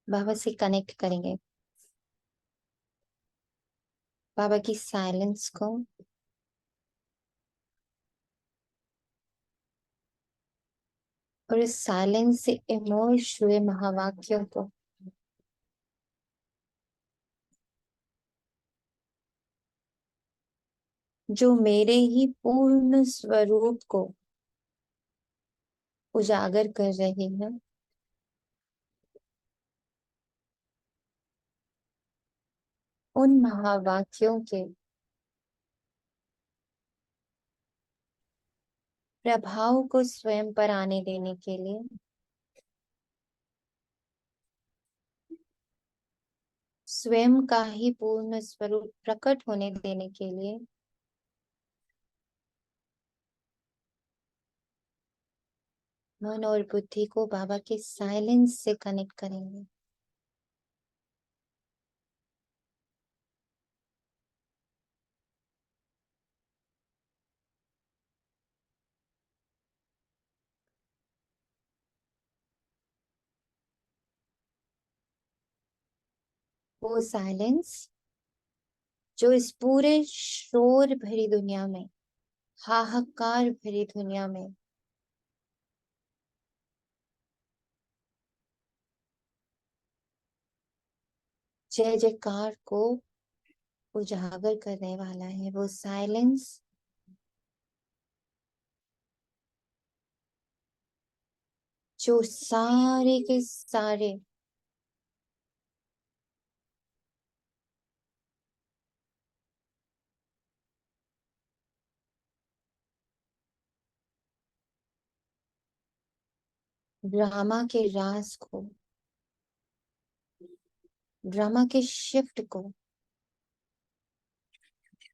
बाबा से कनेक्ट करेंगे, बाबा की साइलेंस को, और इस साइलेंस से इमर्ज हुए महावाक्यों को जो मेरे ही पूर्ण स्वरूप को उजागर कर रहे हैं। उन महावाक्यों के प्रभाव को स्वयं पर आने देने के लिए स्वयं का ही पूर्ण स्वरूप प्रकट होने देने के लिए मन और बुद्धि को बाबा के साइलेंस से कनेक्ट करेंगे। वो साइलेंस जो इस पूरे शोर भरी दुनिया में, हाहाकार भरी दुनिया में जय जयकार को उजागर करने वाला है। वो साइलेंस जो सारे के सारे ड्रामा के राज को, ड्रामा के शिफ्ट को,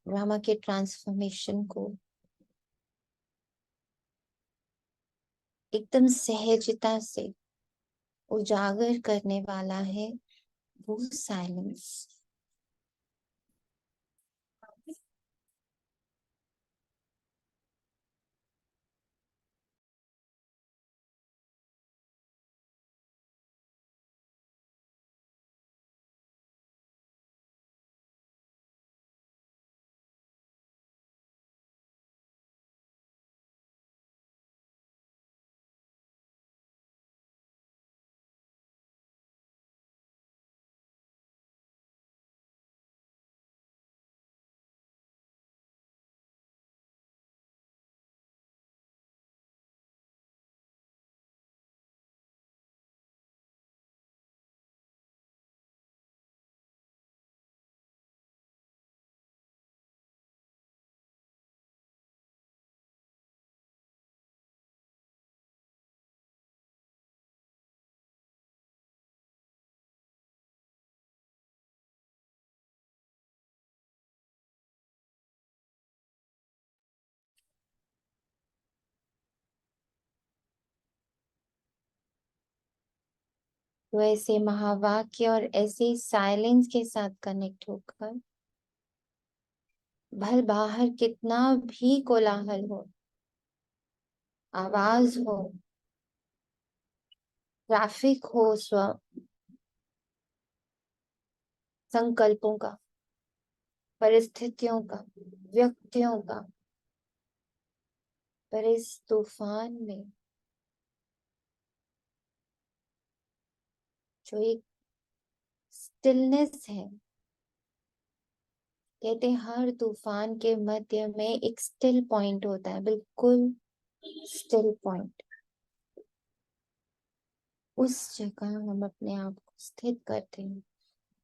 ड्रामा के ट्रांसफॉर्मेशन को एकदम सहजता से उजागर करने वाला है वो साइलेंस। तो ऐसे महावाक्य और ऐसे साइलेंस के साथ कनेक्ट होकर भल बाहर कितना भी कोलाहल हो, आवाज हो, ट्रैफिक हो, संकल्पों का, परिस्थितियों का, व्यक्तियों का, पर इस तूफान में जो एक स्टिलनेस है, कहते हैं हर तूफान के मध्य में एक स्टिल पॉइंट होता है, बिल्कुल स्टिल पॉइंट। उस जगह हम अपने आप को स्थित करते हैं,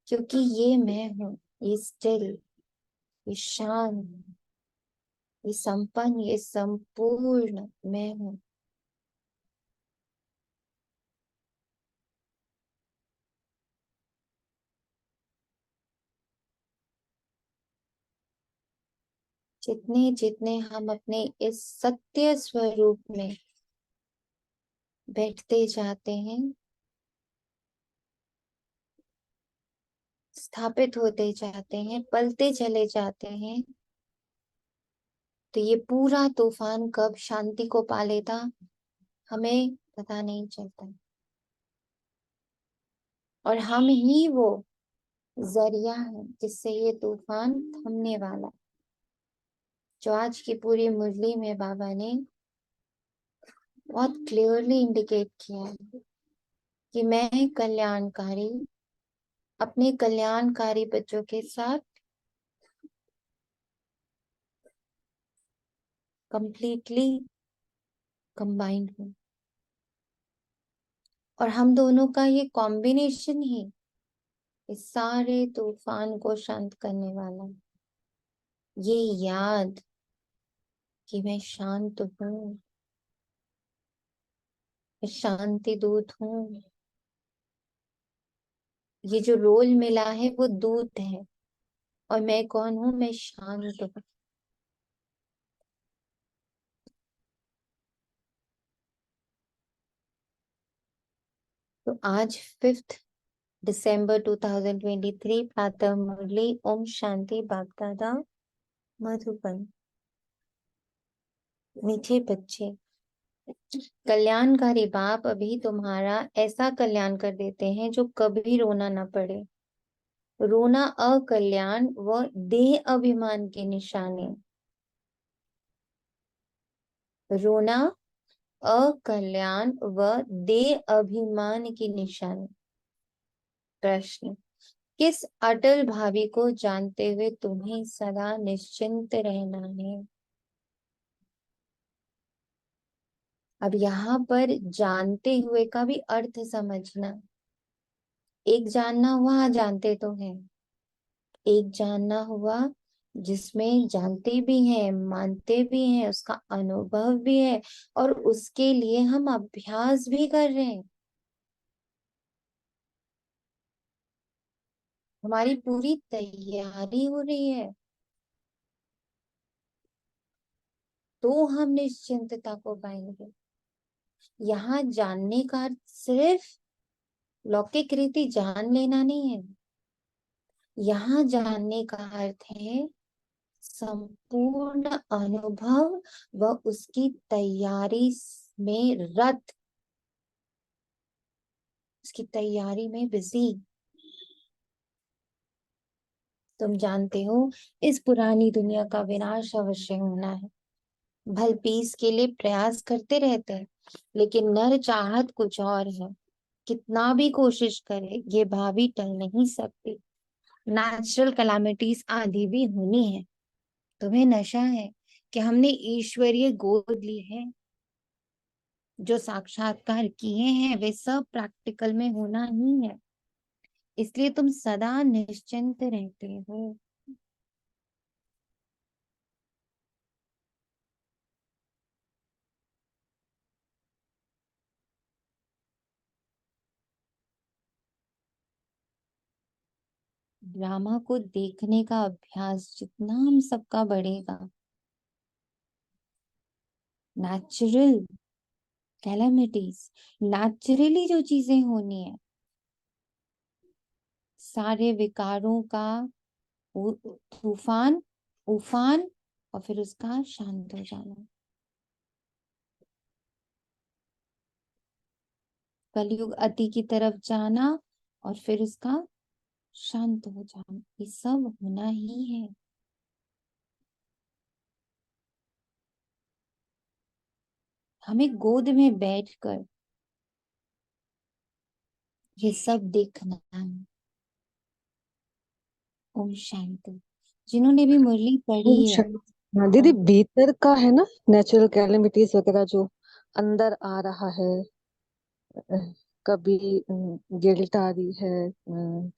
क्योंकि ये मैं हूँ, ये स्टिल, ये शांत, ये संपन्न, ये संपूर्ण मैं हूँ। जितने जितने हम अपने इस सत्य स्वरूप में बैठते जाते हैं, स्थापित होते जाते हैं, पलते चले जाते हैं, तो ये पूरा तूफान कब शांति को पा लेता हमें पता नहीं चलता। और हम ही वो जरिया है जिससे ये तूफान थमने वाला। जो आज की पूरी मुरली में बाबा ने बहुत क्लियरली इंडिकेट किया है कि मैं कल्याणकारी, अपने कल्याणकारी बच्चों के साथ कंप्लीटली कंबाइंड हूँ। और हम दोनों का ये कॉम्बिनेशन ही इस सारे तूफान को शांत करने वाला है। ये याद कि मैं शांत हूँ, मैं शांति दूत हूँ। ये जो रोल मिला है वो दूत है, और मैं कौन हूँ? मैं शांत हूँ। तो आज 5 दिसंबर 2023 प्रातः मुरली। ओम शांति। बाप दादा मधुबन। मीठे बच्चे, कल्याणकारी बाप अभी तुम्हारा ऐसा कल्याण कर देते हैं जो कभी रोना ना पड़े। रोना अकल्याण व देह अभिमान के निशाने। रोना अकल्याण व देह अभिमान की निशानी। प्रश्न, किस अटल भावी को जानते हुए तुम्हें सदा निश्चिंत रहना है? अब यहाँ पर जानते हुए का भी अर्थ समझना। एक जानना हुआ जानते तो है, एक जानना हुआ जिसमें जानते भी हैं, मानते भी हैं, उसका अनुभव भी है, और उसके लिए हम अभ्यास भी कर रहे हैं। हमारी पूरी तैयारी हो रही है, तो हम निश्चिंतता को पाएंगे। यहाँ जानने का अर्थ सिर्फ लौकिक रीति जान लेना नहीं है। यहाँ जानने का अर्थ है संपूर्ण अनुभव व उसकी तैयारी में रत, उसकी तैयारी में बिजी। तुम जानते हो इस पुरानी दुनिया का विनाश अवश्य होना है। भल पीस के लिए प्रयास करते रहते हैं, लेकिन नर चाहत कुछ और है। कितना भी कोशिश करे ये भावी टल नहीं सकती। नेचुरल कैलामिटीज आदि भी होनी है। तुम्हें नशा है कि हमने ईश्वरीय गोद ली है। जो साक्षात्कार किए हैं वे सब प्रैक्टिकल में होना ही है, इसलिए तुम सदा निश्चिंत रहते हो। ड्रामा को देखने का अभ्यास जितना हम सबका बढ़ेगा, नेचुरल कैलामिटीज, नेचुरली जो चीजें होनी है, सारे विकारों का तूफान, उफान, और फिर उसका शांत हो जाना, कलयुग अति की तरफ जाना, और फिर उसका शांत हो जाना, ये सब होना ही है। हमें गोद में बैठकर ये सब देखना है। ओम शांति। जिन्होंने भी मुरली पढ़ी है, हाँ दीदी, भीतर का है ना नेचुरल कैलेमिटीज वगैरह जो अंदर आ रहा है। कभी गिल्ट आ रही है,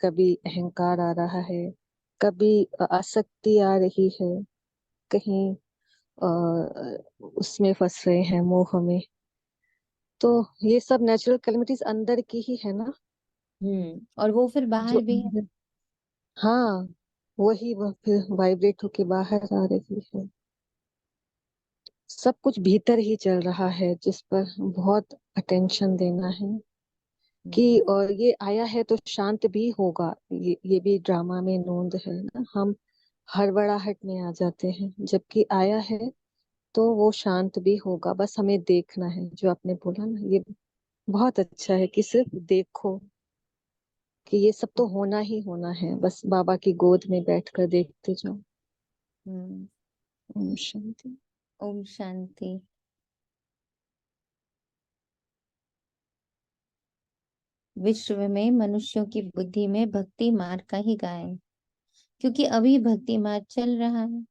कभी अहंकार आ रहा है, कभी आसक्ति आ रही है, कहीं उसमें फंस रहे हैं मोह में। तो ये सब नेचुरल कैलेमिटीज अंदर की ही है ना, और वो फिर जो बाहर भी है। हाँ, वही वह फिर वाइब्रेट होके बाहर आ रही है। सब कुछ भीतर ही चल रहा है, जिस पर बहुत अटेंशन देना है कि, हम्म, और ये आया है तो शांत भी होगा। ये भी ड्रामा में नोंद है ना। हम हड़बड़ाहट में आ जाते हैं, जबकि आया है तो वो शांत भी होगा। बस हमें देखना है, जो आपने बोला ना, ये बहुत अच्छा है कि सिर्फ देखो कि ये सब तो होना ही होना है, बस बाबा की गोद में बैठकर देखते जाओ। हम्म। ओम शांति। ओम शांति। विश्व में मनुष्यों की बुद्धि में भक्ति मार्ग का ही गायन, क्योंकि अभी भक्ति मार्ग चल रहा है।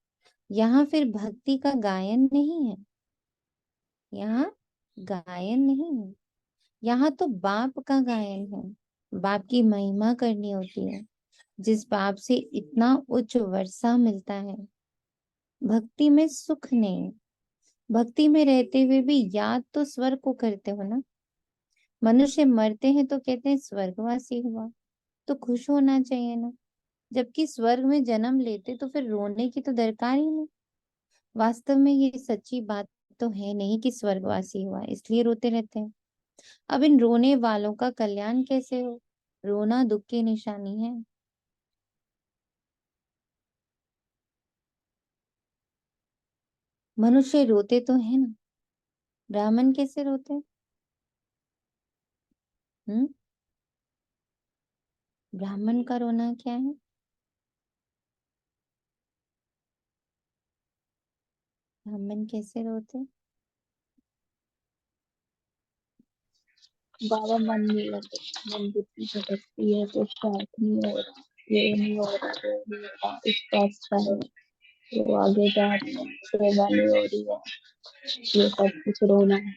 यहाँ फिर भक्ति का गायन नहीं है, यहाँ गायन नहीं है, यहाँ तो बाप का गायन है। बाप की महिमा करनी होती है, जिस बाप से इतना उच्च वर्षा मिलता है। भक्ति में सुख नहीं, भक्ति में रहते हुए भी याद तो स्वर्ग को करते हो ना। मनुष्य मरते हैं तो कहते हैं स्वर्गवासी हुआ, तो खुश होना चाहिए ना। जबकि स्वर्ग में जन्म लेते तो फिर रोने की तो दरकार ही नहीं। वास्तव में ये सच्ची बात तो है नहीं कि स्वर्गवासी हुआ, इसलिए रोते रहते हैं। अब इन रोने वालों का कल्याण कैसे हो? रोना दुख की निशानी है। मनुष्य रोते तो है ना, ब्राह्मण कैसे रोते हैं? हम्म। ब्राह्मण का रोना क्या है? ब्राह्मण कैसे रोते? बाबा मन नहीं लगे, मन बुद्धि भटकती है तो स्टार्ट नहीं हो रहा, ये नहीं हो रहा, वो नहीं हो रहा, इसका अच्छा है, वो आगे जा रही है, सेवा नहीं हो रही है, ये सब कुछ रोना है।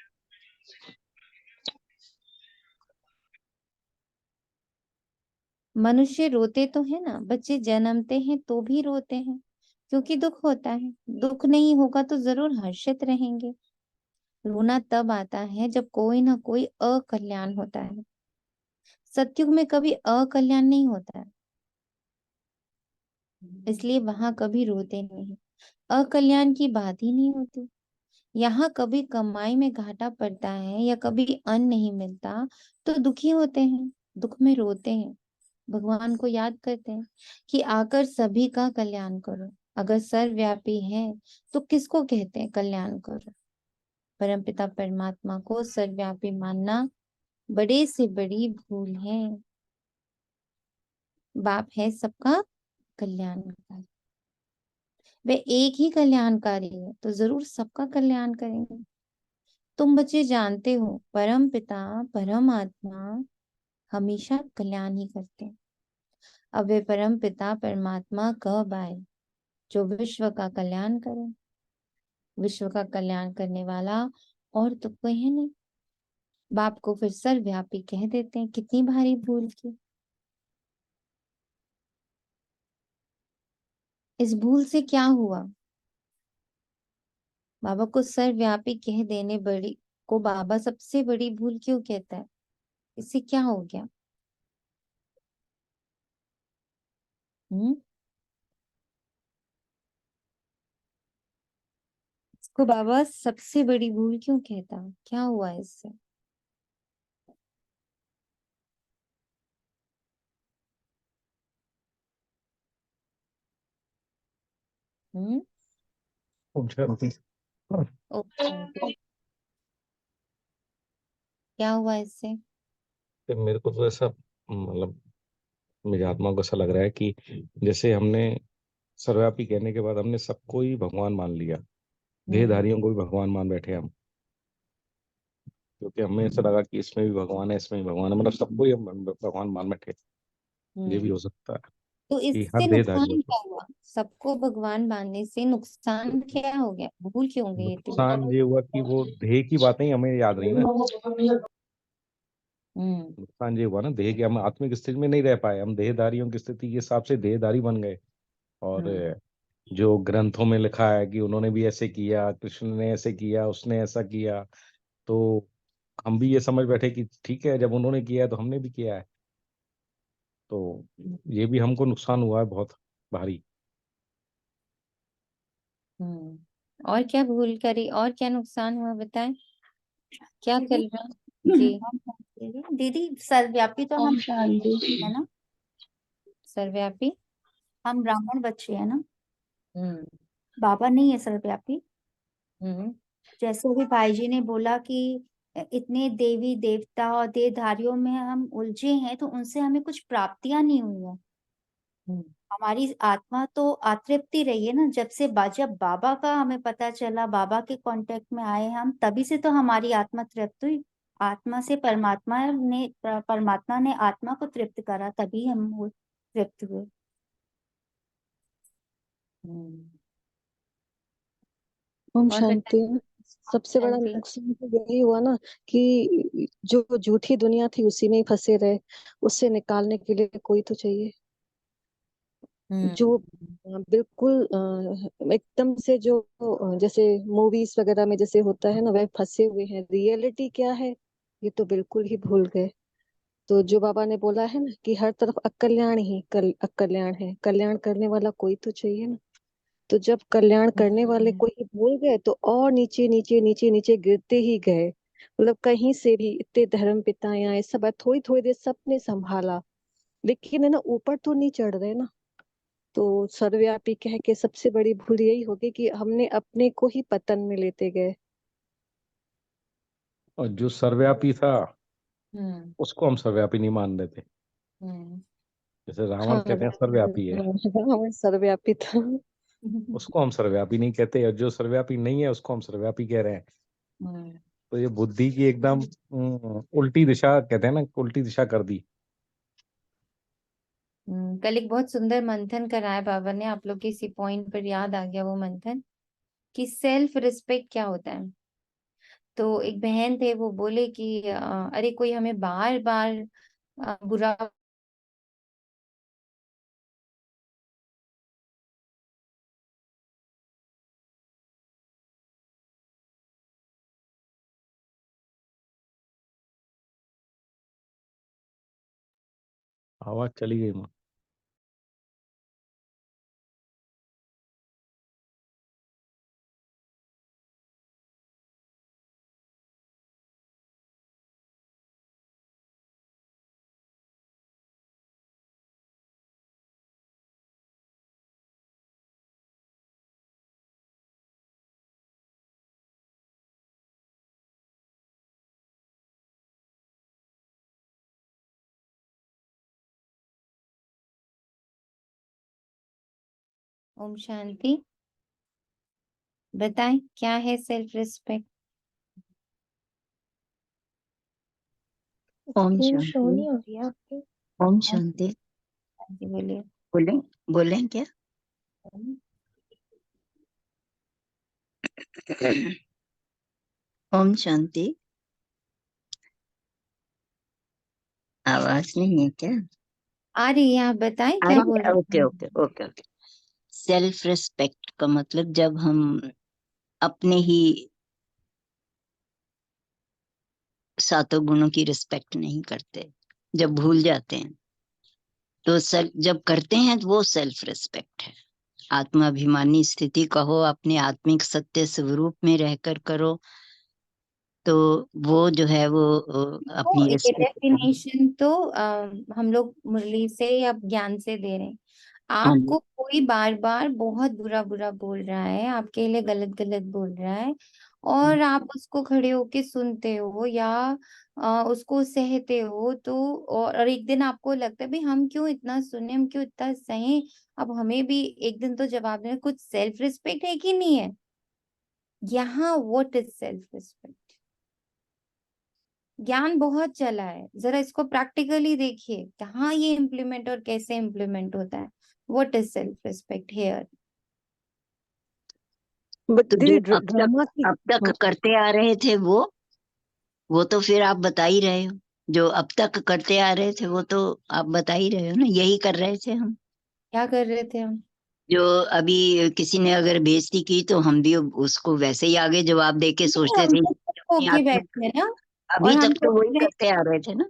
मनुष्य रोते तो है ना, बच्चे जन्मते हैं तो भी रोते हैं, क्योंकि दुख होता है। दुख नहीं होगा तो जरूर हर्षित रहेंगे। रोना तब आता है जब कोई ना कोई अकल्याण होता है। सतयुग में कभी अकल्याण नहीं होता है, इसलिए वहां कभी रोते नहीं। अकल्याण की बात ही नहीं होती। यहाँ कभी कमाई में घाटा पड़ता है या कभी अन्न नहीं मिलता तो दुखी होते हैं, दुख में रोते हैं। भगवान को याद करते हैं कि आकर सभी का कल्याण करो। अगर सर्वव्यापी है तो किसको कहते हैं कल्याण करो? परमपिता परमात्मा को सर्वव्यापी मानना बड़े से बड़ी भूल है। बाप है सबका कल्याणकारी, वे एक ही कल्याणकारी है तो जरूर सबका कल्याण करेंगे। तुम बच्चे जानते हो परम पिता परमात्मा हमेशा कल्याण ही करते हैं। अब वे परम पिता परमात्मा कब आए जो विश्व का कल्याण करे? विश्व का कल्याण करने वाला और तो कोई है नहीं। बाप को फिर सर्वव्यापी कह देते हैं, कितनी भारी भूल की। इस भूल से क्या हुआ? बाबा को सर्वव्यापी कह देने बड़ी को बाबा सबसे बड़ी भूल क्यों कहता है? इससे क्या हो गया? हम्म। इसको बाबा सबसे बड़ी भूल क्यों कहता है? क्या हुआ इससे? हम्म। ओके, क्या हुआ इससे? फिर मेरे को तो ऐसा मतलब मेरी आत्मा को ऐसा लग रहा है कि जैसे हमने सर्वव्यापी कहने के बाद हमने सबको ही भगवान मान लिया, हम्म। देहधारियों को भी भगवान मान बैठे हम। क्योंकि हमें ऐसा लगा कि इसमें भी भगवान है, इसमें भी भगवान है, मतलब सबको ही हम भगवान मान बैठे। ये भी हम्म। हो सकता है तो कि हर इससे देहधारियों नुकसान को। क्या हुआ? सबको भगवान मानने से नुकसान क्या हो गया? भूल क्यों हो गई इतनी? नुकसान ये हुआ कि वो देह की बातें ही हमें याद रही ना। हम्म। नुकसान ये हुआ ना, देह के हम आत्मिक स्थिति में नहीं रह पाए, हम देहधारियों की स्थिति के हिसाब से देहधारी बन गए। और हम्म। जो ग्रंथों में लिखा है कि उन्होंने भी ऐसे किया, कृष्ण ने ऐसे किया, उसने ऐसा किया, तो हम भी ये समझ बैठे कि ठीक है, जब उन्होंने किया है तो हमने भी किया है। तो ये भी हमको नुकसान हुआ है बहुत भारी। और क्या भूल करी और क्या नुकसान हुआ बताएं? क्या कर रहा? जी। दीदी सर्वव्यापी तो हम ओम शांति। है ना, सर्वव्यापी। हम ब्राह्मण बच्चे है ना, हम्म। बाबा नहीं है सर्वव्यापी। हम्म। जैसे अभी भाई जी ने बोला कि इतने देवी देवता और देहधारियों में हम उलझे हैं, तो उनसे हमें कुछ प्राप्तियां नहीं हुई है। हमारी आत्मा तो अतृप्ति रही है ना। जब बाबा का हमें पता चला, बाबा के कांटेक्ट में आए हम, तभी से तो हमारी आत्मा तृप्त हुई। आत्मा से परमात्मा ने आत्मा को तृप्त करा, तभी हम वो तृप्त हुए। ओम और शांति। सबसे बड़ा शांति। नुकसान तो यही हुआ ना कि जो झूठी दुनिया थी उसी में ही फंसे रहे। उससे निकालने के लिए कोई तो चाहिए जो बिल्कुल एकदम से जो जैसे मूवीज वगैरह में जैसे होता है ना, वह फंसे हुए हैं। रियलिटी क्या है ये तो बिल्कुल ही भूल गए। तो जो बाबा ने बोला है ना कि हर तरफ अकल्याण ही अकल्याण है, कल्याण करने वाला कोई तो चाहिए ना। तो जब कल्याण करने वाले को ही भूल गए तो और नीचे नीचे नीचे नीचे गिरते ही गए। मतलब कहीं से भी इतने धर्म पिताएं आए, सब थोड़ी थोड़ी देर सबने संभाला, लेकिन है ना ऊपर तो नहीं चढ़ रहे ना। तो सर्वव्यापी कह के सबसे बड़ी भूल यही होगी कि हमने अपने को ही पतन में लेते गए। और जो सर्वव्यापी था हम्म उसको हम सर्वव्यापी नहीं मान रहे थे। हम्म जैसे रावण हाँ, कहते हैं सर्वव्यापी है, रावण सर्वव्यापी था। उसको हम सर्वव्यापी नहीं कहते, और जो सर्वव्यापी नहीं है उसको हम सर्वव्यापी कह रहे हैं। हम्म तो ये बुद्धि की एकदम उल्टी दिशा, कहते हैं ना, उल्टी दिशा कर दी। कल एक बहुत सुंदर मंथन कराया बाबा ने, आप लोग के इसी पॉइंट पर याद आ गया वो मंथन, कि सेल्फ रिस्पेक्ट क्या होता है। तो एक बहन थे, वो बोले कि अरे कोई हमें बार बार बुरा आवाज चली गई माँ। ओम शांति। बताएं क्या है सेल्फ रिस्पेक्ट। ओम स्क्रीन शो शांति। नहीं हो रही है आपकी। ओम शांति। जी बोलिए। बोलें बोलें क्या? ओम शांति। आवाज नहीं है क्या? आ रही है, आप बताएं आ क्या रही बोल है? रहे ओके हैं। Okay okay okay. Self respect का मतलब जब हम अपने ही सातों गुणों की रिस्पेक्ट नहीं करते, जब भूल जाते हैं, तो जब करते हैं तो वो सेल्फ रिस्पेक्ट है। आत्माभिमानी स्थिति कहो, अपने आत्मिक सत्य स्वरूप में रहकर करो, तो वो जो है वो तो अपनी ये रिस्पेक्ट। डेफिनेशन तो हम लोग मुरली से या ज्ञान से दे रहे हैं। हाँ जी। आपको कोई बार बार बहुत बुरा बुरा बोल रहा है, आपके लिए गलत गलत बोल रहा है, और आप उसको खड़े होके सुनते हो या उसको सहते हो, तो और एक दिन आपको लगता है भाई हम क्यों इतना सुने, हम क्यों इतना सहे, अब हमें भी एक दिन तो जवाब देना। कुछ सेल्फ रिस्पेक्ट है कि नहीं है यहाँ? What is self respect? ज्ञान बहुत चला है, जरा इसको प्रैक्टिकली देखिए कहाँ ये इम्प्लीमेंट और कैसे इम्प्लीमेंट होता है। What is self respect here? But तो जो दीदी ड्रामा की अब तक करते आ रहे थे वो तो फिर आप बता ही रहे हो। जो अब तक करते आ रहे थे वो तो आप बता ही रहे हो ना, यही कर रहे थे हम। क्या कर रहे थे हम? जो अभी किसी ने अगर बेइज्जती की तो हम भी उसको वैसे ही आगे जवाब दे के नहीं, सोचते हम थे तो चुप अपनी होके आत्मिक। बैठे हैं ना, और अभी हम तक तो तो बोल वही रहे हैं करते आ रहे थे ना।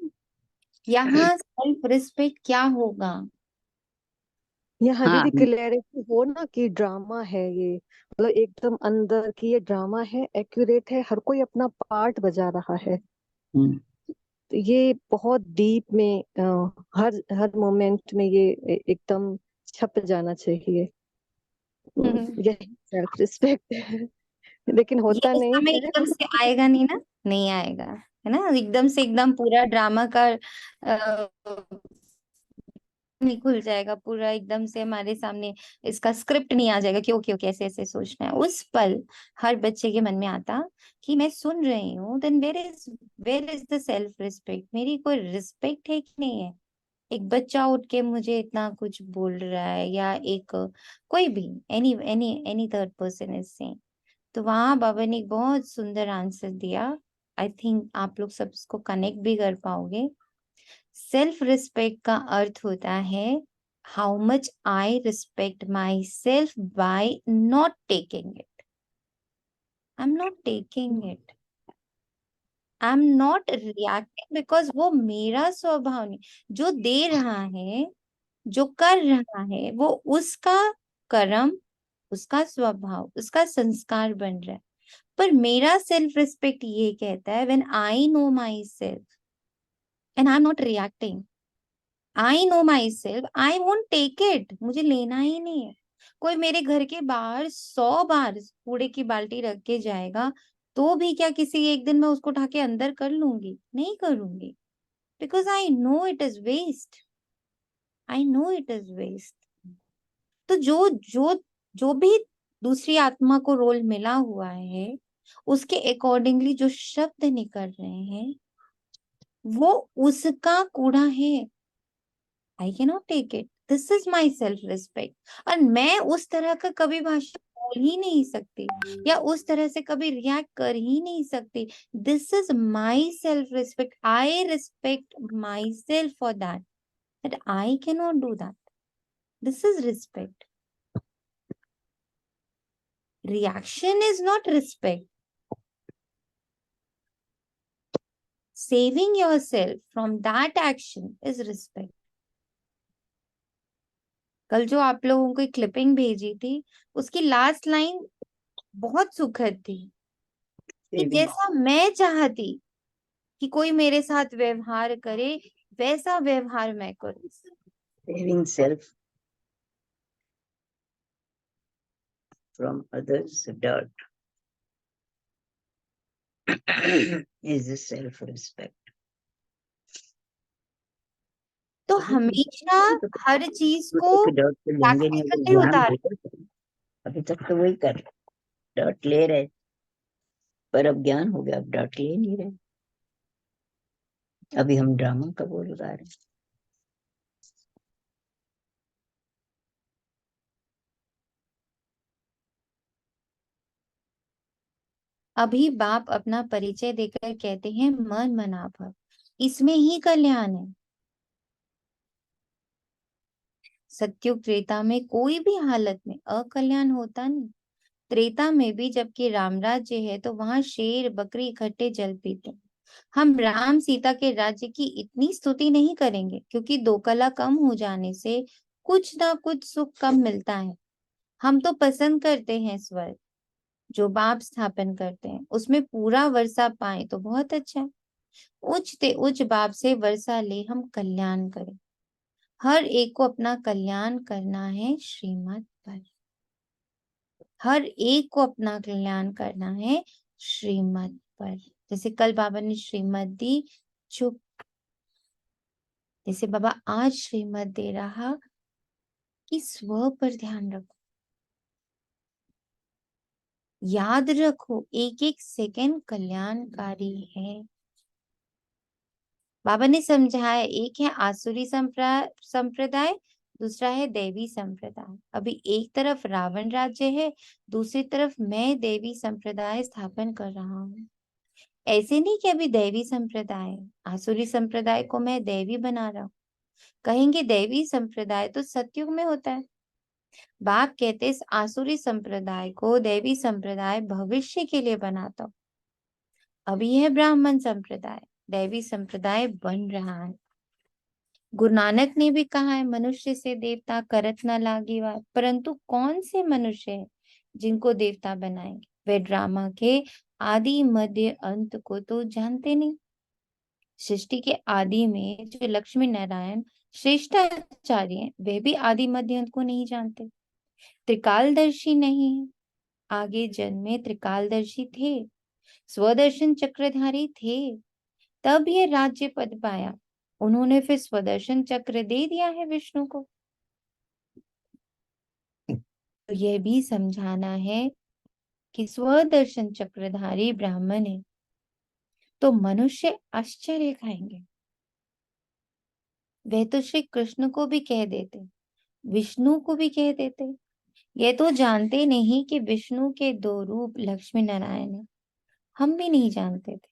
यहाँ सेल्फ रिस्पेक्ट क्या होगा। यहाँ हाँ। दीदी क्लैरिटी हो ना कि ड्रामा है ये, मतलब एकदम अंदर की ये ड्रामा है, एक्यूरेट है, हर कोई अपना पार्ट बजा रहा है। हम्म। तो ये बहुत डीप में हर हर मोमेंट में ये एकदम छप जाना चाहिए। ये यही सेल्फ रिस्पेक्ट है, लेकिन होता इस नहीं समय है। एकदम से आएगा नहीं ना। नहीं आएगा, है ना। एकदम से एकदम पूरा ड्रामा का नहीं खुल जाएगा पूरा, एकदम से हमारे सामने इसका स्क्रिप्ट नहीं आ जाएगा कि ओके ओके ऐसे ऐसे सोचना है। उस पल हर बच्चे के मन में आता कि मैं सुन रही हूँ, then where is the self respect, मेरी कोई रिस्पेक्ट है कि नहीं है। एक बच्चा उठ के मुझे इतना कुछ बोल रहा है, या एक कोई भी any any any third person is saying, तो वहां बाबा ने एक बहुत सुंदर आंसर दिया। आई थिंक आप लोग सब इसको कनेक्ट भी कर पाओगे। सेल्फ रिस्पेक्ट का अर्थ होता है how much I respect my self by not taking it. I am not taking it, I am not reacting, because वो मेरा स्वभाव नहीं। जो दे रहा है, जो कर रहा है, वो उसका कर्म, उसका स्वभाव, उसका संस्कार बन रहा है। पर मेरा सेल्फ रिस्पेक्ट ये कहता है when I know my self and I am not reacting, I know my self, I won't take it, मुझे लेना ही नहीं है। कोई मेरे घर के बाहर 100 बार कूड़े की बाल्टी रख के जाएगा, तो भी क्या किसी एक दिन मैं उसको उठा के अंदर कर लूंगी? नहीं करूंगी, because I know it is waste, I know it is waste. तो जो जो जो भी दूसरी आत्मा को रोल मिला हुआ है, उसके अकॉर्डिंगली जो शब्द निकल रहे हैं, वो उसका कूड़ा है। I can not take it, this is my self respect. और मैं उस तरह का कभी भाषा बोल ही नहीं सकती, या उस तरह से कभी रिएक्ट कर ही नहीं सकती। This is my self respect, I respect my self for that I can not do that. This is respect. Reaction is not respect. Saving yourself from that action is respect. कल जो आप लोगों को clipping भेजी थी, उसकी last line बहुत सुखद थी कि जैसा मैं चाहती कि कोई मेरे साथ व्यवहार करे, वैसा व्यवहार मैं करूं। Saving self from others' dirt is a self-respect. तो हमेशा हर चीज को डर्ट पे लेंगे नहीं तो प्रैक्टिकली ज्ञान उतार। होगा। अभी तक तो वही कर डर्ट ले रहे, पर अब ज्ञान हो गया, अब डर्ट ले नहीं रहे। अभी हम ड्रामा का बोल रहे हैं। अभी बाप अपना परिचय देकर कहते हैं मन मना भव, इसमें ही कल्याण है। सत्युग त्रेता में कोई भी हालत में अकल्याण होता नहीं। त्रेता में भी जबकि राम राज्य है, तो वहां शेर बकरी इकट्ठे जल पीते। हम राम सीता के राज्य की इतनी स्तुति नहीं करेंगे, क्योंकि दो कला कम हो जाने से कुछ ना कुछ सुख कम मिलता है। हम तो पसंद करते हैं स्वर्ग, जो बाप स्थापन करते हैं उसमें पूरा वर्षा पाए तो बहुत अच्छा है। उच्च ते उच्च बाप से वर्षा ले हम कल्याण करें। हर एक को अपना कल्याण करना है श्रीमत पर, हर एक को अपना कल्याण करना है श्रीमत पर। जैसे कल बाबा ने श्रीमत दी, चुप। जैसे बाबा आज श्रीमत दे रहा कि स्व पर ध्यान रखो, याद रखो एक एक सेकंड कल्याणकारी है। बाबा ने समझाया, एक है आसुरी संप्रदाय, दूसरा है देवी संप्रदाय। अभी एक तरफ रावण राज्य है, दूसरी तरफ मैं देवी संप्रदाय स्थापन कर रहा हूँ। ऐसे नहीं कि अभी देवी संप्रदाय, आसुरी संप्रदाय को मैं देवी बना रहा हूँ। कहेंगे देवी संप्रदाय तो सतयुग में होता है। बाप कहते इस आसुरी संप्रदाय को देवी संप्रदाय भविष्य के लिए बनाता हूँ। अभी है ब्राह्मण संप्रदाय, देवी संप्रदाय बन रहा है। गुरु नानक ने भी कहा है, मनुष्य से देवता करत न लागी बात। परंतु कौन से मनुष्य है जिनको देवता बनाएंगे? वे ड्रामा के आदि मध्य अंत को तो जानते नहीं। सृष्टि के आदि में जो लक्ष्मी नारायण श्रेष्ठाचार्य हैं, वे भी आदि मध्य अंत को नहीं जानते, त्रिकालदर्शी नहीं है। आगे जन्म में त्रिकालदर्शी थे, स्वदर्शन चक्रधारी थे, तब ये राज्य पद पाया। उन्होंने फिर स्वदर्शन चक्र दे दिया है विष्णु को। तो यह भी समझाना है कि स्वदर्शन चक्रधारी ब्राह्मण है तो मनुष्य आश्चर्य खाएंगे। वे तो श्री कृष्ण को भी कह देते, विष्णु को भी कह देते। ये तो जानते नहीं कि विष्णु के दो रूप लक्ष्मी नारायण है। हम भी नहीं जानते थे।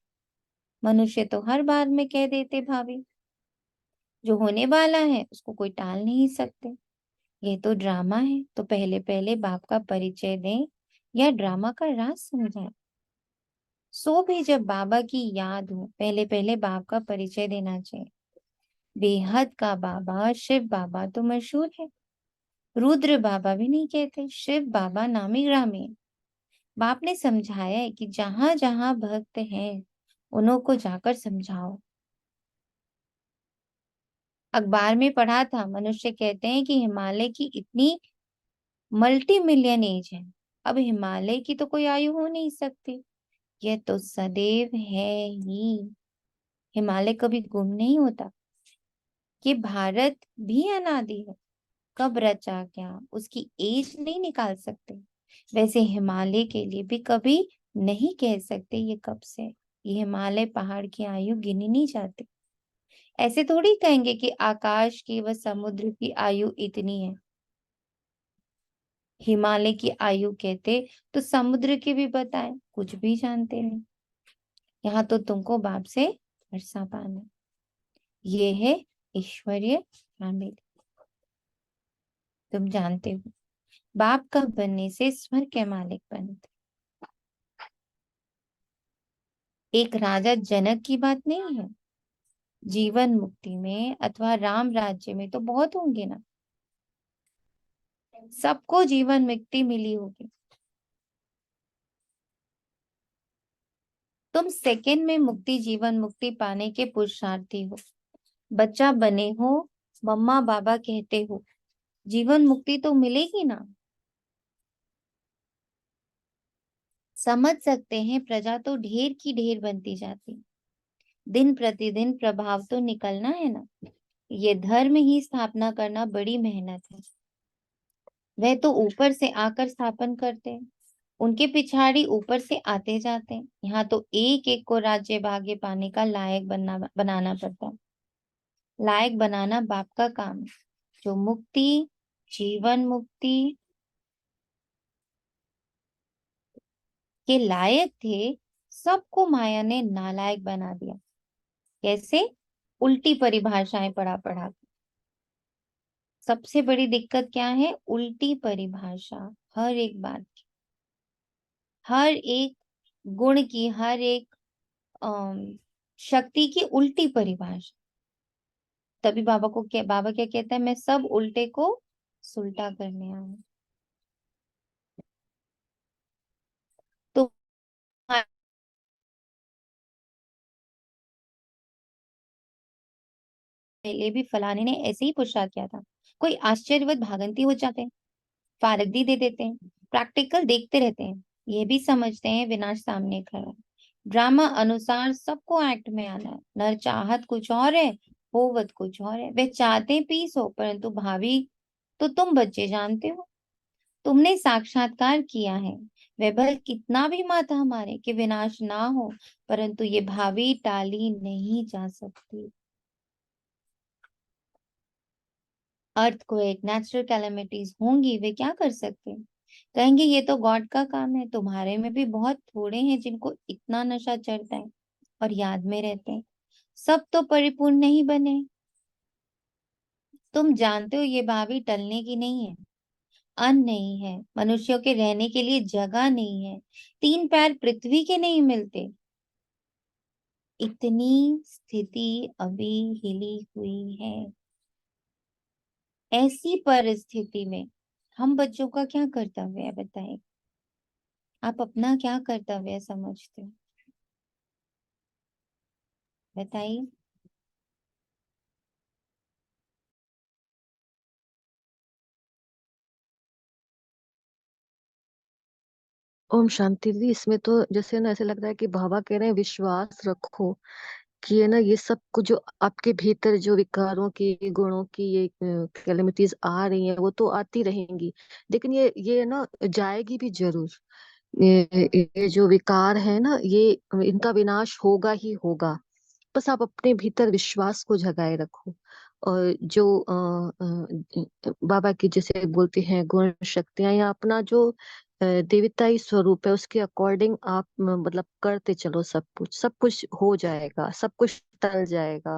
मनुष्य तो हर बार में कह देते भाभी। जो होने वाला है उसको कोई टाल नहीं सकते। ये तो ड्रामा है, तो पहले पहले बाप का परिचय दें या ड्रामा का राज समझाएं। सो भी जब बाबा की याद हो, पहले पहले बाप का परिचय देना चाहिए। बेहद का बाबा शिव बाबा तो मशहूर है, रुद्र बाबा भी नहीं कहते, शिव बाबा नामी ग्रामी है। बाप ने समझाया है कि जहां जहां भक्त हैं उन्हों को जाकर समझाओ। अखबार में पढ़ा था, मनुष्य कहते हैं कि हिमालय की इतनी मल्टी मिलियन एज है, अब हिमालय की तो कोई आयु हो नहीं सकती। यह तो सदैव है ही, हिमालय कभी गुम नहीं होता। ये भारत भी अनादि है, कब रचा क्या उसकी एज नहीं निकाल सकते। वैसे हिमालय के लिए भी कभी नहीं कह सकते ये कब से। ये हिमालय पहाड़ की आयु गिनी नहीं जाती। ऐसे थोड़ी कहेंगे कि आकाश की व समुद्र की आयु इतनी है। हिमालय की आयु कहते तो समुद्र की भी बताएं, कुछ भी जानते नहीं। यहाँ तो तुमको बाप से वर्षा पाना। ये है ईश्वरीय फैमिली। तुम जानते हो बाप का बनने से स्वर्ग के मालिक बनते। एक राजा जनक की बात नहीं है। जीवन मुक्ति में अथवा राम राज्य में तो बहुत होंगे ना, सबको जीवन मुक्ति मिली होगी। तुम सेकंड में मुक्ति जीवन मुक्ति पाने के पुरुषार्थी हो। बच्चा बने हो, मम्मा बाबा कहते हो, जीवन मुक्ति तो मिलेगी ना। समझ सकते हैं प्रजा तो ढेर की ढेर बनती जाती, दिन प्रतिदिन प्रभाव तो निकलना है ना। ये धर्म ही स्थापना करना बड़ी मेहनत है। वह तो ऊपर से आकर स्थापन करते हैं, उनके पिछाड़ी ऊपर से आते जाते हैं। यहाँ तो एक एक को राज्य भाग्य पाने का लायक बनाना पड़ता है। लायक बनाना बाप का काम है। जो मुक्ति जीवन मुक्ति के लायक थे, सबको माया ने नालायक बना दिया। कैसे? उल्टी परिभाषाएं पढ़ा पढ़ा। सबसे बड़ी दिक्कत क्या है? उल्टी परिभाषा। हर एक बात की, हर एक गुण की, हर एक शक्ति की उल्टी परिभाषा। तभी बाबा क्या कहता है? मैं सब उल्टे को सुलटा करने आया हूं। तो पहले भी फलाने ने ऐसे ही पुरस्कार किया था। कोई आश्चर्यवत भागंती हो जाते हैं, फारगदी दे देते हैं, प्रैक्टिकल देखते रहते हैं। ये भी समझते हैं विनाश सामने खड़ा है। ड्रामा अनुसार सबको एक्ट में आना है। नर चाहत कुछ और है, होवत कुछ और है। वे चाहते हैं पीस हो, परंतु भाभी तो तुम बच्चे जानते हो, तुमने साक्षात्कार किया है। वे भल कितना भी माथा मारे कि विनाश ना हो, परंतु ये भावी टाली नहीं जा सकती। अर्थक्वेक, नेचुरल कैलेमिटीज होंगी, वे क्या कर सकते हैं? कहेंगे ये तो गॉड का काम है। तुम्हारे में भी बहुत थोड़े हैं जिनको इतना नशा चढ़ता है और याद में रहते हैं। सब तो परिपूर्ण नहीं बने। तुम जानते हो ये भावी टलने की नहीं है। अन्न नहीं है, मनुष्यों के रहने के लिए जगह नहीं है, तीन पैर पृथ्वी के नहीं मिलते। इतनी स्थिति अभी हिली हुई है। ऐसी परिस्थिति में हम बच्चों का क्या कर्तव्य है बताएं? आप अपना क्या कर्तव्य समझते हो? बताइए। ओम शांति दी। इसमें तो जैसे ना ऐसे लग रहा है कि बाबा कह रहे हैं विश्वास रखो कि ये ना ये सब कुछ जो आपके भीतर जो विकारों की गुणों की ये कैलेमिटीज आ रही हैं वो तो आती रहेंगी, लेकिन ये ना जाएगी भी जरूर। ये जो विकार है ना ये इनका विनाश होगा ही होगा। बस आप अपने भीतर विश्वास को जगाए रखो। और जो बाबा की जैसे बोलते हैं गुण शक्तियां या अपना जो देवताई स्वरूप है उसके अकॉर्डिंग आप मतलब करते चलो, सब कुछ हो जाएगा, सब कुछ टल जाएगा।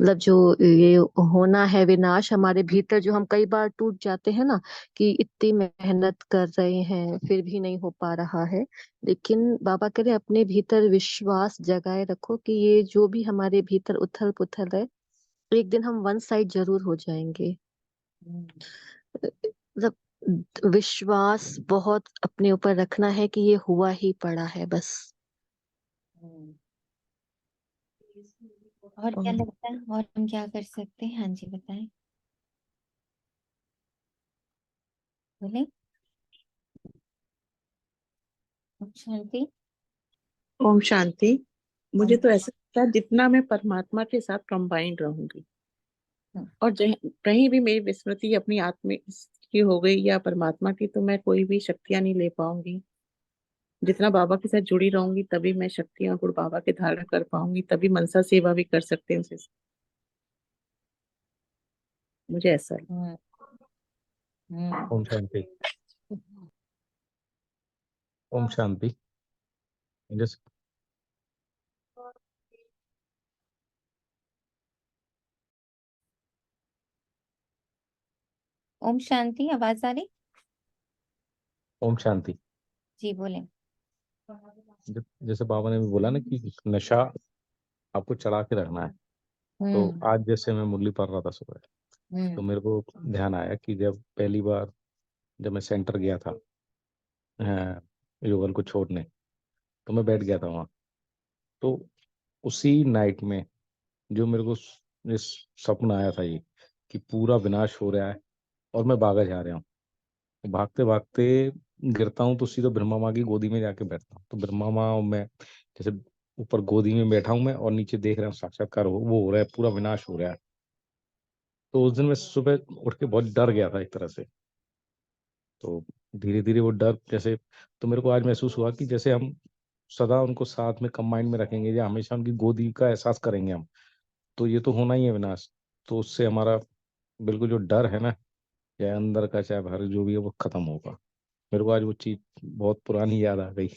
मतलब जो ये होना है विनाश हमारे भीतर, जो हम कई बार टूट जाते हैं ना कि इतनी मेहनत कर रहे हैं फिर भी नहीं हो पा रहा है, लेकिन बाबा कह रहे हैं अपने भीतर विश्वास जगाए रखो कि ये जो भी हमारे भीतर उथल पुथल है एक दिन हम वन साइड जरूर हो जाएंगे। मतलब विश्वास बहुत अपने ऊपर रखना है कि ये हुआ ही पड़ा है बस। और क्या और लगता है, और हम क्या कर सकते हैं? हाँ जी बताएं, बोले। शांति। ओम शांति। ओम। मुझे तो ऐसा लगता है जितना मैं परमात्मा के साथ कंबाइंड रहूंगी हम्म, और कहीं भी मेरी विस्मृति अपनी आत्मा की हो गई या परमात्मा की, तो मैं कोई भी शक्तियां नहीं ले पाऊंगी। जितना बाबा के साथ जुड़ी रहूंगी तभी मैं शक्तियां गुरु बाबा के धारण कर पाऊंगी, तभी मनसा सेवा भी कर सकते हैं उसे। मुझे ऐसा लगता हम्म, हम्म। ओम शांति। ओम शांति। जैसे ओम शांति, आवाज आ रही? ओम शांति। जी बोले। जैसे बाबा ने भी बोला ना कि नशा आपको चढ़ा के रखना है। तो हम्म, आज जैसे मैं मुरली पढ़ रहा था सुबह, तो हम्म, मेरे को ध्यान आया कि जब पहली बार जब मैं सेंटर गया था योगल को छोड़ने, तो मैं बैठ गया था वहाँ। तो उसी नाइट में जो मेरे को इस सपना आया था ये कि पूरा विनाश हो रहा है और मैं भागा जा रहा हूँ। भागते भागते गिरता हूँ तो सीधा ब्रह्मा माँ की गोदी में जाके बैठता हूँ। तो ब्रह्मा माँ और मैं जैसे ऊपर गोदी में बैठा हूँ मैं और नीचे देख रहा हूँ साक्षात्कार वो हो रहा है, पूरा विनाश हो रहा है। तो उस दिन मैं सुबह उठ के बहुत डर गया था एक तरह से। तो धीरे धीरे वो डर जैसे, तो मेरे को आज महसूस हुआ कि जैसे हम सदा उनको साथ में कंबाइंड में रखेंगे या हमेशा उनकी गोदी का एहसास करेंगे हम, तो ये तो होना ही है विनाश। तो उससे हमारा बिल्कुल जो डर है ना, चाहे अंदर का चाहे बाहर जो भी है, वो खत्म होगा। मेरे को आज वो चीज बहुत पुरानी याद आ गई।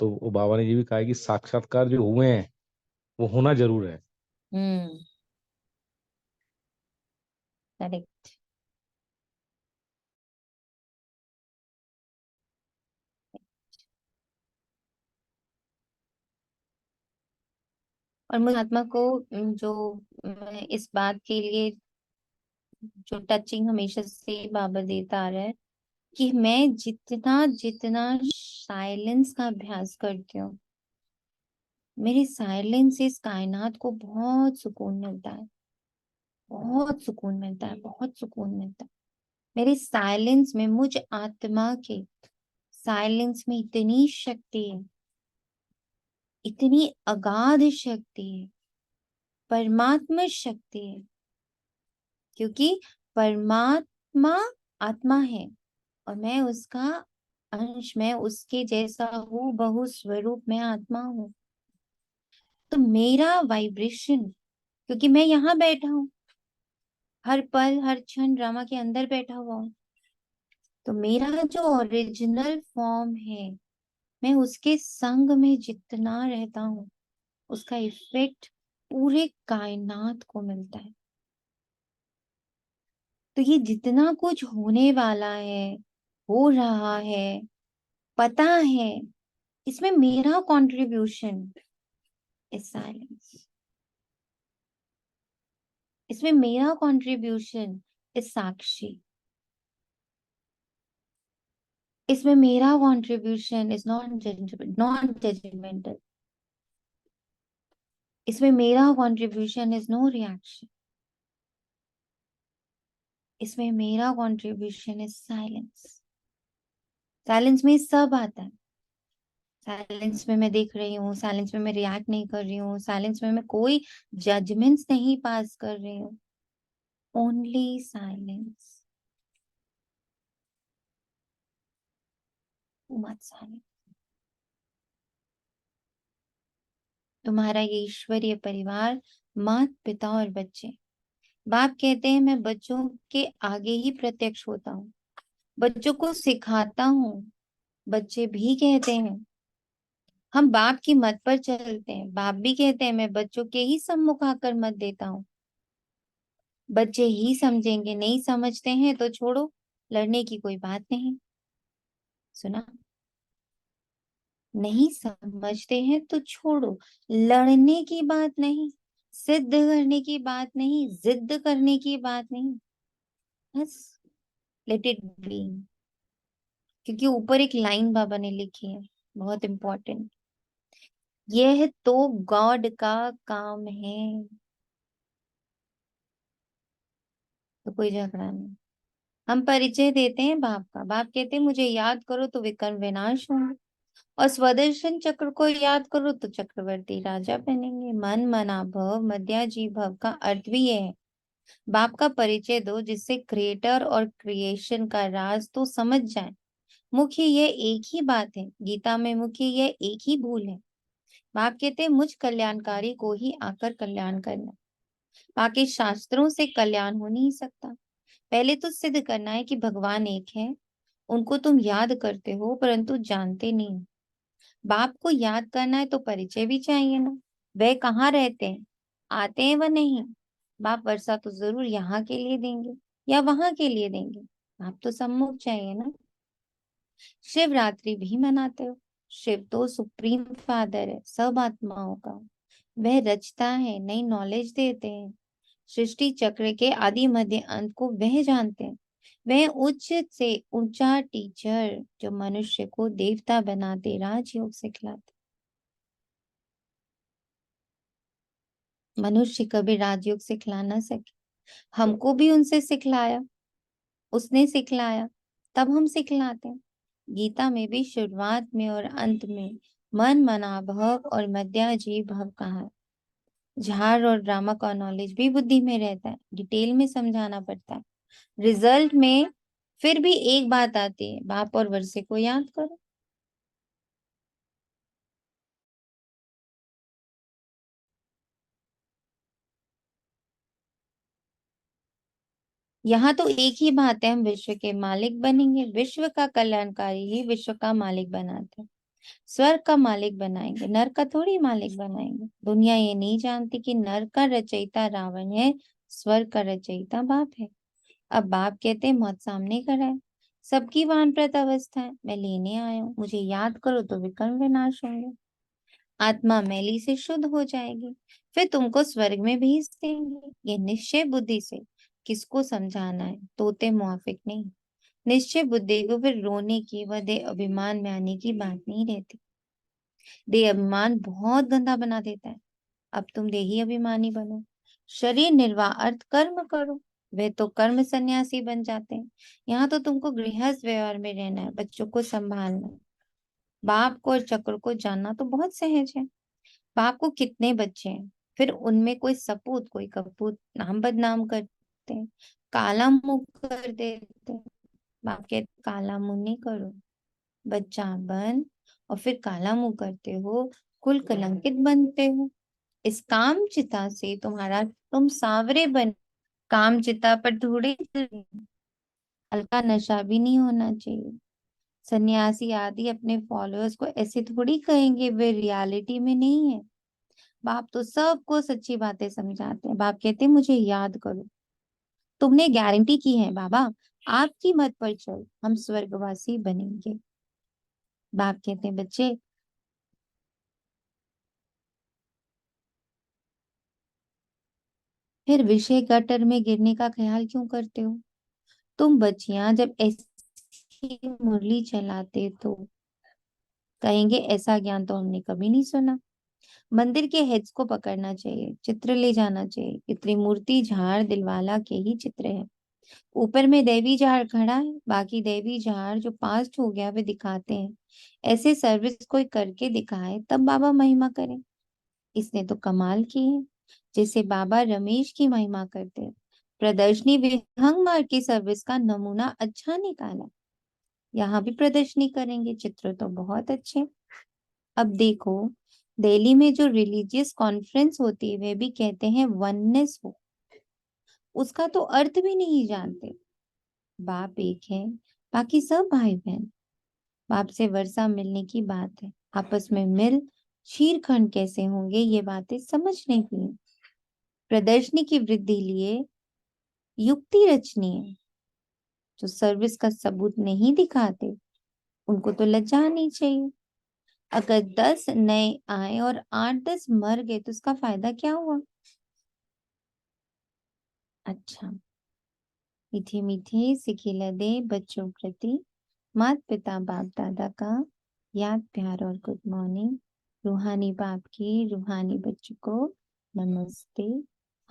तो वो बाबा ने ये भी कहा है कि साक्षात्कार जो हुए हैं वो होना जरूर है। हम्म। करेक्ट। और मुझे आत्मा को जो इस बात के लिए जो टचिंग हमेशा से बाबा देता आ रहा है कि मैं जितना जितना साइलेंस का अभ्यास करती हूँ, मेरे साइलेंस से इस कायनात को बहुत सुकून मिलता है, बहुत सुकून मिलता है, बहुत सुकून मिलता है। मेरे साइलेंस में, मुझ आत्मा के साइलेंस में इतनी शक्ति है, इतनी अगाध शक्ति है, परमात्मा शक्ति है। क्योंकि परमात्मा आत्मा है और मैं उसका अंश, मैं उसके जैसा हूँ बहु स्वरूप, मैं आत्मा हूँ। तो मेरा वाइब्रेशन, क्योंकि मैं यहाँ बैठा हूँ, हर पल हर क्षण ड्रामा के अंदर बैठा हुआ हूँ, तो मेरा जो ओरिजिनल फॉर्म है, मैं उसके संग में जितना रहता हूँ उसका इफेक्ट पूरे कायनात को मिलता है। तो ये जितना कुछ होने वाला है, हो रहा है, पता है, इसमें मेरा कंट्रीब्यूशन इज साइलेंस, इसमें मेरा कंट्रीब्यूशन इज साक्षी, इसमें मेरा कंट्रीब्यूशन इज नॉन जजमेंटल, इसमें मेरा कंट्रीब्यूशन इज नो रिएक्शन, इसमें मेरा कंट्रीब्यूशन इज साइलेंस। साइलेंस में सब आता है, साइलेंस में मैं देख रही हूँ, साइलेंस में मैं रिएक्ट नहीं कर रही हूँ, साइलेंस में मैं कोई जजमेंट्स नहीं पास कर रही हूँ, ओनली साइलेंस। मत साइलेंस। तुम्हारा ये ईश्वरीय परिवार, माता पिता और बच्चे। बाप कहते हैं मैं बच्चों के आगे ही प्रत्यक्ष होता हूँ, बच्चों को सिखाता हूँ। बच्चे भी कहते हैं हम बाप की मत पर चलते हैं। बाप भी कहते हैं मैं बच्चों के ही सम्मुख आकर मत देता हूँ। बच्चे ही समझेंगे, नहीं समझते हैं तो छोड़ो, लड़ने की कोई बात नहीं। सुना? नहीं समझते हैं तो छोड़ो, लड़ने की बात नहीं, सिद्ध करने की बात नहीं, जिद करने की बात नहीं, बस लेट इट बी। क्योंकि ऊपर एक लाइन बाबा ने लिखी है, बहुत इंपॉर्टेंट, यह तो गॉड का काम है। तो कोई झगड़ा नहीं। हम परिचय देते हैं बाप का। बाप कहते हैं मुझे याद करो तो विकर्म विनाश होंगे, और स्वदर्शन चक्र को याद करो तो चक्रवर्ती राजा बनेंगे। मन मना भव मध्याजी भव का अर्थ भी ये है। बाप का परिचय दो जिससे क्रिएटर और क्रिएशन का राज तो समझ जाए। मुख्य यह एक ही बात है, गीता में मुख्य यह एक ही भूल है। बाप कहते हैं मुझ कल्याणकारी को ही आकर कल्याण करना, बाकी शास्त्रों से कल्याण हो नहीं सकता। पहले तो सिद्ध करना है कि भगवान एक है, उनको तुम याद करते हो परंतु जानते नहीं हो। बाप को याद करना है तो परिचय भी चाहिए ना। वह कहाँ रहते हैं, आते हैं व नहीं। बाप वर्षा तो जरूर यहाँ के लिए देंगे या वहां के लिए देंगे, बाप तो सम्मुख चाहिए ना। शिवरात्रि भी मनाते हो, शिव तो सुप्रीम फादर है सब आत्माओं का। वह रचता है, नई नॉलेज देते हैं। सृष्टि चक्र के आदि मध्य अंत को वह जानते हैं। वह उच्च से ऊंचा टीचर जो मनुष्य को देवता बनाते राजयोग सिखलाते। मनुष्य कभी राजयोग सिखला ना सके, हमको भी उनसे सिखलाया, उसने सिखलाया, तब हम सिखलाते हैं। गीता में भी शुरुआत में और अंत में मन मना भव और मध्याजी भव कहा है। झाड़ और ड्रामा का नॉलेज भी बुद्धि में रहता है, डिटेल में समझाना पड़ता है। रिजल्ट में फिर भी एक बात आती है, बाप और वर्षे को याद करो। यहाँ तो एक ही बात है, हम विश्व के मालिक बनेंगे। विश्व का कल्याणकारी ही विश्व का मालिक बनाते हैं। स्वर्ग का मालिक बनाएंगे, नरक का थोड़ी मालिक बनाएंगे। दुनिया ये नहीं जानती कि नरक का रचयिता रावण है, स्वर्ग का रचयिता बाप है। अब बाप कहते हैं मौत सामने खड़ा है, सबकी वानप्रत अवस्था है, मैं लेने आया हूँ, मुझे याद करो तो विकर्म विनाश होंगे। आत्मा मैली से शुद्ध हो जाएगी, फिर तुमको स्वर्ग में भेज देंगे। ये निश्चय बुद्धि से किसको समझाना है, तोते मुआफिक नहीं। निश्चय बुद्धि को फिर रोने की व देह अभिमान में आने की बात नहीं रहती। देह अभिमान बहुत गंदा बना देता है। अब तुम देही अभिमानी बनो, शरीर निर्वाह अर्थ कर्म करो। वे तो कर्म सन्यासी बन जाते हैं। यहाँ तो तुमको गृहस्थ व्यवहार में रहना है, बच्चों को संभालना है। बाप को और चक्र को जानना तो बहुत सहज है। बाप को कितने बच्चे हैं, फिर उनमें कोई सपूत कोई कपूत, नाम बदनाम करते हैं, काला मुंह कर देते हैं। बाप कहते काला मुंह नहीं करो, बच्चा बन, और फिर काला मुंह करते हो, कुल कलंकित बनते हो। इस काम चिता से तुम्हारा तुम सांवरे बन। काम चिता पर थोड़े हल्का नशा भी नहीं होना चाहिए। सन्यासी आदि अपने फॉलोअर्स को ऐसे थोड़ी कहेंगे, वे रियलिटी में नहीं है। बाप तो सबको सच्ची बातें समझाते हैं। बाप कहते हैं मुझे याद करो, तुमने गारंटी की है बाबा, आपकी मत पर चल, हम स्वर्गवासी बनेंगे। बाप कहते हैं बच्चे फिर विषय गटर में गिरने का ख्याल क्यों करते हो। तुम बच्चियां जब ऐसी मुरली चलाते तो कहेंगे ऐसा ज्ञान तो हमने कभी नहीं सुना। मंदिर के हेड्स को पकड़ना चाहिए, चित्र ले जाना चाहिए। इतनी मूर्ति झाड़ दिलवाला के ही चित्र है। ऊपर में देवी जार खड़ा है, बाकी देवी जार जो पास्ट हो गया वे दिखाते हैं। ऐसे सर्विस कोई करके दिखाए तब बाबा महिमा करें। इसने तो कमाल की है, जैसे बाबा रमेश की महिमा करते हैं। प्रदर्शनी विहंगमार की सर्विस का नमूना अच्छा निकाला। यहाँ भी प्रदर्शनी करेंगे, चित्र तो बहुत अच्छे। अब देखो, दिल्ली में जो रिलीजियस कॉन्फ्रेंस होती है वे भी कहते हैं वननेस हो, उसका तो अर्थ भी नहीं जानते। बाप एक है, बाकी सब भाई बहन। बाप से वर्षा मिलने की बात है, आपस में मिल शीरखंड कैसे होंगे, ये बातें समझने की है। प्रदर्शनी की वृद्धि लिए युक्ति रचनी है। जो सर्विस का सबूत नहीं दिखाते उनको तो लज्जा आनी चाहिए। अगर 10 नए आए और 8-10 मर गए तो उसका फायदा क्या हुआ? अच्छा, मीठे मीठे सिखिला दे बच्चों प्रति माता पिता बाप दादा का याद प्यार और गुड मॉर्निंग। रूहानी बाप की रूहानी बच्चों को नमस्ते।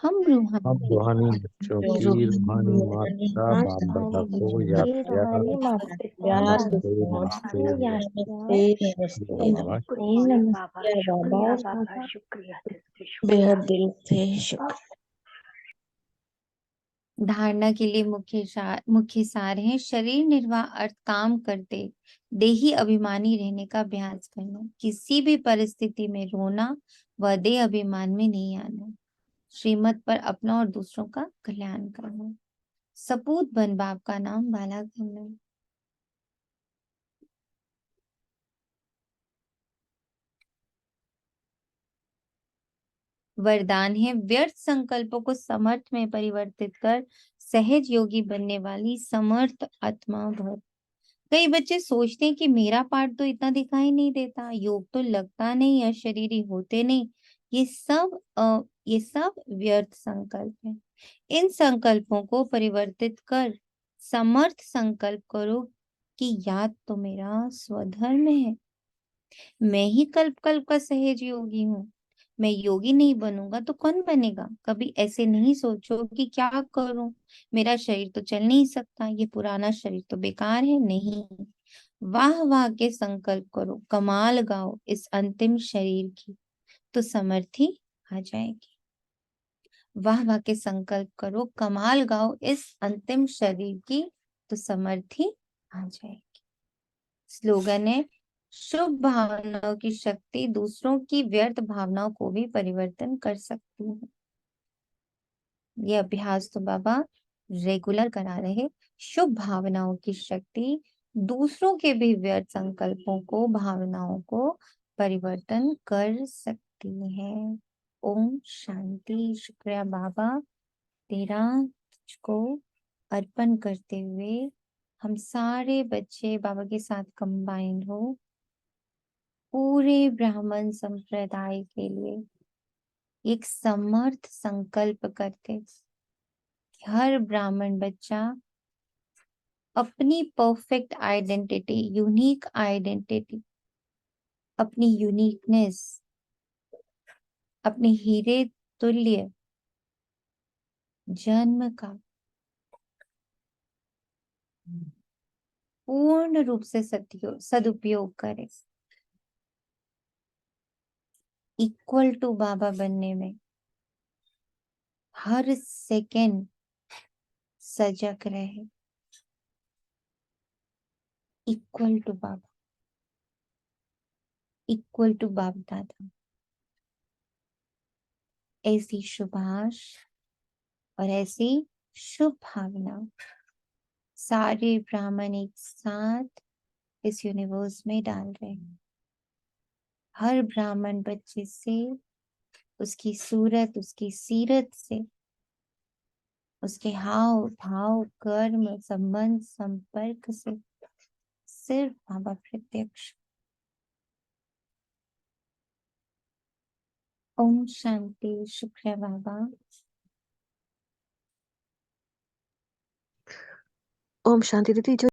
हम अब रूहानी रूहानी बच्चों की रूहानी माता बाप दादा को याद प्यार रूहानी माता पिता यार बाप नमस्ते दादा नमस्ते को याद नमस्ते प्यार बाबा। नमस्ते बाबा, बेहद दिल से शुक्र। धारणा के लिए मुख्य सार है शरीर निर्वाह अर्थ काम करते देही अभिमानी रहने का अभ्यास करना। किसी भी परिस्थिति में रोना व देह अभिमान में नहीं आना। श्रीमत पर अपना और दूसरों का कल्याण करना। सपूत बन बाप का नाम वाला करना। वरदान है व्यर्थ संकल्पों को समर्थ में परिवर्तित कर सहज योगी बनने वाली समर्थ आत्मा भर। कई बच्चे सोचते हैं कि मेरा पार्ट तो इतना दिखाई नहीं देता, योग तो लगता नहीं, अशरीरी होते नहीं। ये सब व्यर्थ संकल्प है। इन संकल्पों को परिवर्तित कर समर्थ संकल्प करो कि याद तो मेरा स्वधर्म है। मैं ही कल्प कल्प का सहज योगी हूँ। मैं योगी नहीं बनूंगा तो कौन बनेगा? कभी ऐसे नहीं सोचो कि क्या करूं, मेरा शरीर तो चल नहीं सकता, ये पुराना शरीर तो बेकार है। नहीं, वाह वाह के संकल्प करो, कमाल गाओ इस अंतिम शरीर की, तो समर्थी आ जाएगी। वाह वाह के संकल्प करो, कमाल गाओ इस अंतिम शरीर की, तो समर्थी आ जाएगी। स्लोगन है शुभ भावनाओं की शक्ति दूसरों की व्यर्थ भावनाओं को भी परिवर्तन कर सकती है। ये अभ्यास तो बाबा रेगुलर करा रहे। शुभ भावनाओं की शक्ति दूसरों के भी व्यर्थ संकल्पों को भावनाओं को परिवर्तन कर सकती है। ओम शांति। शुक्रिया बाबा, तेरा तुझको अर्पण करते हुए हम सारे बच्चे बाबा के साथ कंबाइंड हो पूरे ब्राह्मण संप्रदाय के लिए एक समर्थ संकल्प करते कि हर ब्राह्मण बच्चा अपनी परफेक्ट आइडेंटिटी, यूनिक आइडेंटिटी, अपनी यूनिकनेस, अपनी हीरे तुल्य जन्म का पूर्ण रूप से सदुपयोग करे। इक्वल टू बाबा बनने में हर सेकंड सजग रहे। इक्वल टू बाबा, इक्वल टू बाप दादा। ऐसी शुभाश और ऐसी शुभ भावना सारे ब्राह्मण एक साथ इस यूनिवर्स में डाल रहे हैं। हर ब्राह्मण बच्चे से, उसकी सूरत, उसकी सीरत से, उसके हाव भाव कर्म संबंध संपर्क से सिर्फ बाबा प्रत्यक्ष। ओम शांति। शुक्रिया बाबा। ओम शांति दीदी। जो